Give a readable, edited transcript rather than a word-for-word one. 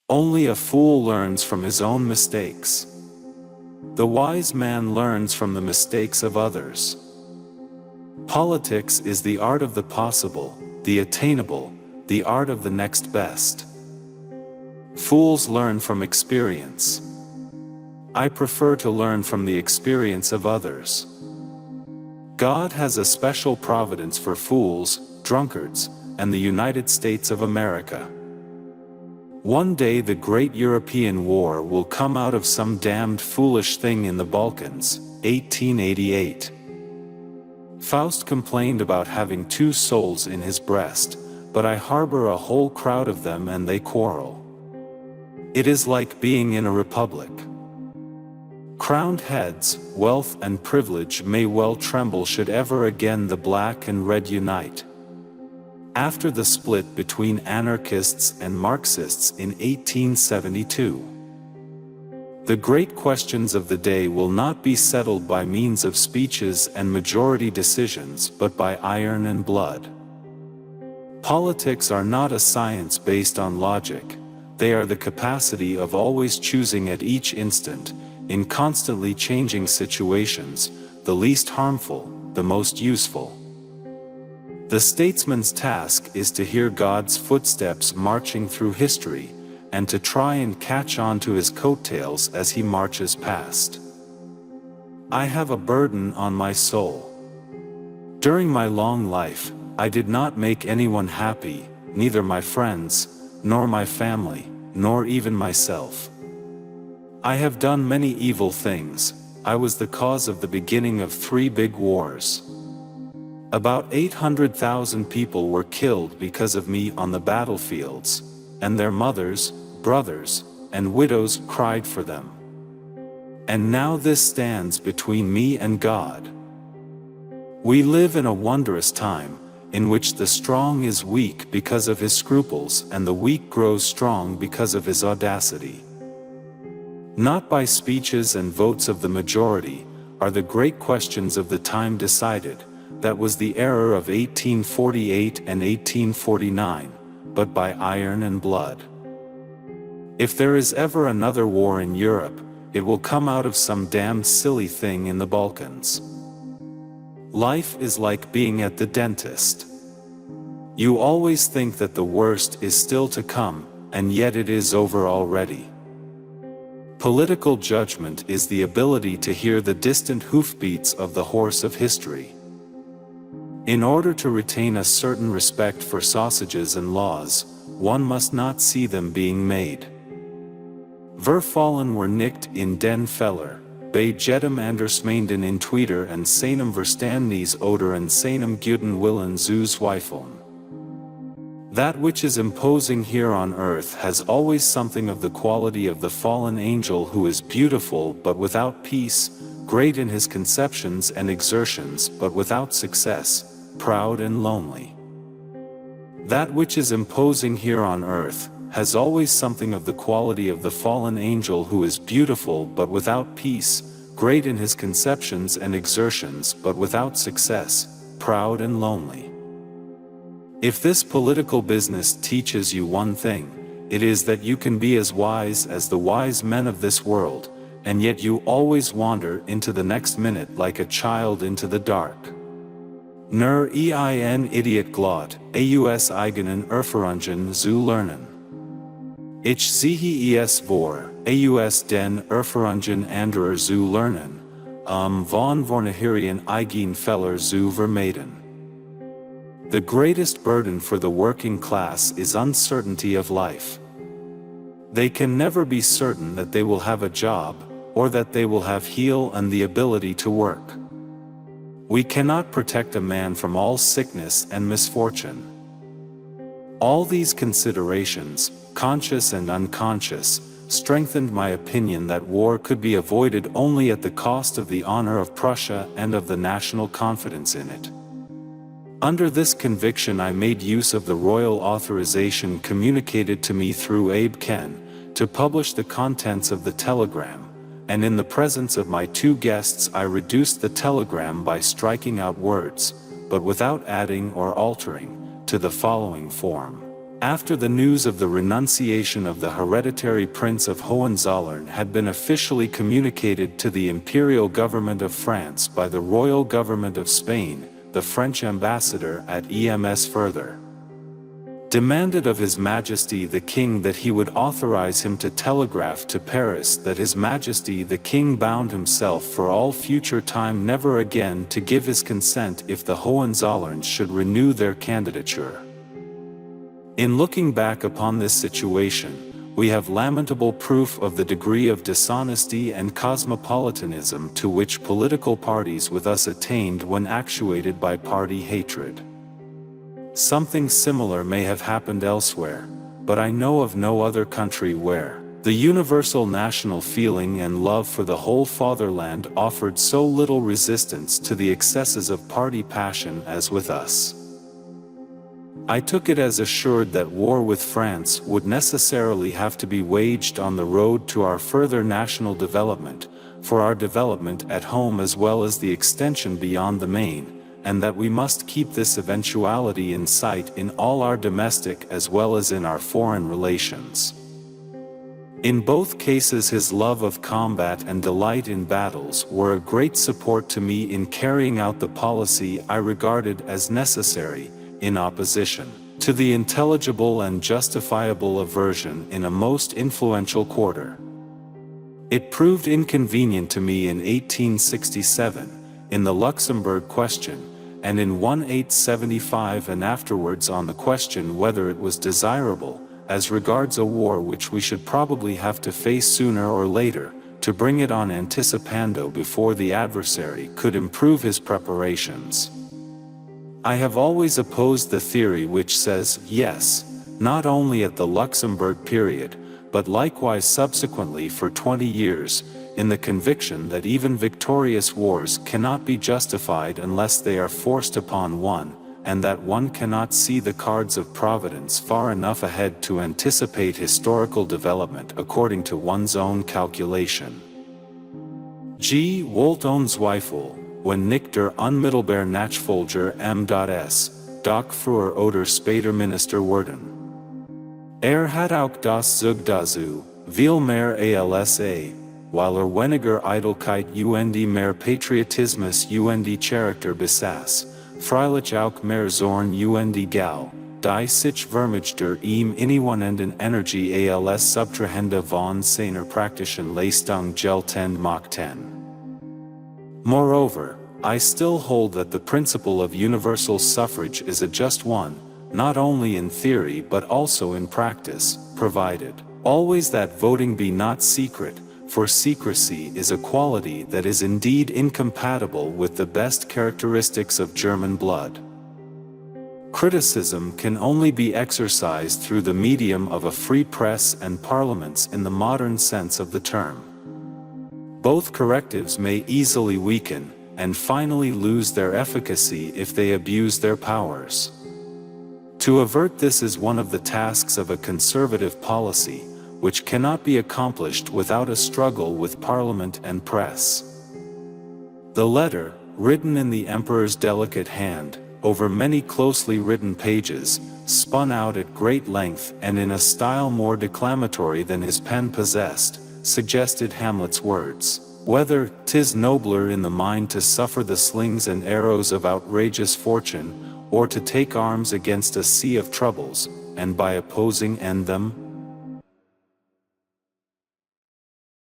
Only a fool learns from his own mistakes. The wise man learns from the mistakes of others. Politics is the art of the possible, the attainable, the art of the next best. Fools learn from experience. I prefer to learn from the experience of others. God has a special providence for fools, drunkards, and the United States of America. One day the great European war will come out of some damned foolish thing in the Balkans, 1888. Faust complained about having two souls in his breast, but I harbor a whole crowd of them and they quarrel. It is like being in a republic. Crowned heads, wealth and privilege may well tremble should ever again the black and red unite. After the split between anarchists and Marxists in 1872. The great questions of the day will not be settled by means of speeches and majority decisions but by iron and blood. Politics are not a science based on logic, they are the capacity of always choosing at each instant, in constantly changing situations, the least harmful, the most useful. The statesman's task is to hear God's footsteps marching through history, and to try and catch on to his coattails as he marches past. I have a burden on my soul. During my long life, I did not make anyone happy, neither my friends, nor my family, nor even myself. I have done many evil things. I was the cause of the beginning of 3 big wars. About 800,000 people were killed because of me on the battlefields, and their mothers, brothers, and widows cried for them. And now this stands between me and God. We live in a wondrous time, in which the strong is weak because of his scruples and the weak grows strong because of his audacity. Not by speeches and votes of the majority are the great questions of the time decided. That was the error of 1848 and 1849, but by iron and blood. If there is ever another war in Europe, it will come out of some damned silly thing in the Balkans. Life is like being at the dentist. You always think that the worst is still to come, and yet it is over already. Political judgment is the ability to hear the distant hoofbeats of the horse of history. In order to retain a certain respect for sausages and laws, one must not see them being made. Verfallen were nicked in den feller, bei jedem andersmeinden in Twitter and seinem Verstandnis oder and seinem guten Willen zu zweifeln. That which is imposing here on earth has always something of the quality of the fallen angel who is beautiful but without peace, great in his conceptions and exertions but without success, proud and lonely. That which is imposing here on earth has always something of the quality of the fallen angel who is beautiful but without peace, great in his conceptions and exertions but without success, proud and lonely. If this political business teaches you one thing, it is that you can be as wise as the wise men of this world, and yet you always wander into the next minute like a child into the dark. Nur ein Idiot Glot, aus eigenen Erfahrungen zu lernen. Ich sehe es vor, aus den Erfahrungen anderer zu lernen, von vornherein eigen Fehler zu vermeiden. The greatest burden for the working class is uncertainty of life. They can never be certain that they will have a job, or that they will have health and the ability to work. We cannot protect a man from all sickness and misfortune. All these considerations, conscious and unconscious, strengthened my opinion that war could be avoided only at the cost of the honor of Prussia and of the national confidence in it. Under this conviction I made use of the royal authorization communicated to me through Abe Ken, to publish the contents of the telegram, and in the presence of my 2 guests I reduced the telegram by striking out words, but without adding or altering, to the following form. After the news of the renunciation of the hereditary Prince of Hohenzollern had been officially communicated to the imperial government of France by the royal government of Spain, the French ambassador at EMS further demanded of His Majesty the King that he would authorize him to telegraph to Paris that His Majesty the King bound himself for all future time never again to give his consent if the Hohenzollerns should renew their candidature. In looking back upon this situation, we have lamentable proof of the degree of dishonesty and cosmopolitanism to which political parties with us attained when actuated by party hatred. Something similar may have happened elsewhere, but I know of no other country where the universal national feeling and love for the whole fatherland offered so little resistance to the excesses of party passion as with us. I took it as assured that war with France would necessarily have to be waged on the road to our further national development, for our development at home as well as the extension beyond the Main, and that we must keep this eventuality in sight in all our domestic as well as in our foreign relations. In both cases his love of combat and delight in battles were a great support to me in carrying out the policy I regarded as necessary, in opposition to the intelligible and justifiable aversion in a most influential quarter. It proved inconvenient to me in 1867, in the Luxembourg question, and in 1875 and afterwards on the question whether it was desirable, as regards a war which we should probably have to face sooner or later, to bring it on anticipando before the adversary could improve his preparations. I have always opposed the theory which says yes, not only at the Luxembourg period, but likewise subsequently for 20 years, in the conviction that even victorious wars cannot be justified unless they are forced upon one, and that one cannot see the cards of Providence far enough ahead to anticipate historical development according to one's own calculation. G. Wolt und Zweifel, when nicht der unmittelbar Nachfolger m.s. Doch früher oder später Minister werden. Hat auch das Zug dazu, viel mehr ALSA, weil weniger Eitelkeit und mehr Patriotismus und Charakter besaß, freilich auch mehr Zorn und Gau, die sich vermijder ihm inniewendenden Energie als Subtrahende von seiner praktischen Leistung geltend machten. Moreover, I still hold that the principle of universal suffrage is a just one, not only in theory but also in practice, provided always that voting be not secret, for secrecy is a quality that is indeed incompatible with the best characteristics of German blood. Criticism can only be exercised through the medium of a free press and parliaments in the modern sense of the term. Both correctives may easily weaken, and finally lose their efficacy if they abuse their powers. To avert this is one of the tasks of a conservative policy, which cannot be accomplished without a struggle with parliament and press. The letter, written in the emperor's delicate hand, over many closely written pages, spun out at great length and in a style more declamatory than his pen possessed, suggested Hamlet's words, "Whether 'tis nobler in the mind to suffer the slings and arrows of outrageous fortune, or to take arms against a sea of troubles, and by opposing end them,